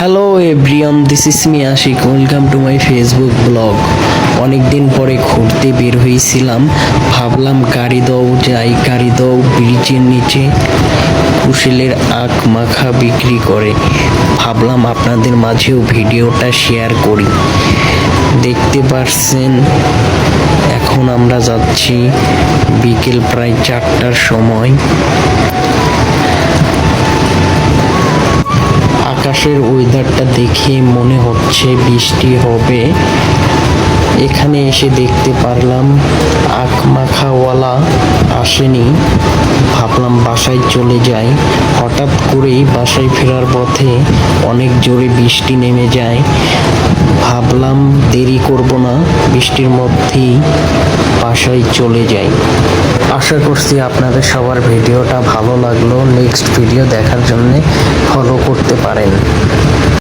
Hello everyone, this is me Ashiq. Welcome to my Facebook blog. অনেক দিন পরে ঘুরতে বের হয়েছিলাম, ভাবলাম গাড়ি দাও যাই, গাড়ি দাও ব্রিজের নিচে কুশিলের আখ মাখা বিক্রি করে। ভাবলাম আপনাদের মাঝেও ভিডিওটা শেয়ার করি। দেখতে পারছেন এখন আমরা যাচ্ছি, বিকেল প্রায় 4টার সময়। আকাশের ওয়েদারটা দেখে মনে হচ্ছে বৃষ্টি হবে। এখানে এসে দেখতে পারলাম আখ মাখাওয়ালা আসেনি। ভাবলাম বাসায় চলে যাই। হঠাৎ করেই বাসায় ফেরার পথে অনেক জোরে বৃষ্টি নেমে যায়। ভাবলাম দেরি করব না, বৃষ্টির মধ্যেই বাসায় চলে যাই। আশা করছি আপনাদের সবার ভিডিওটা ভালো লাগলো। নেক্সট ভিডিও দেখার জন্য ফলো করতে পারেন।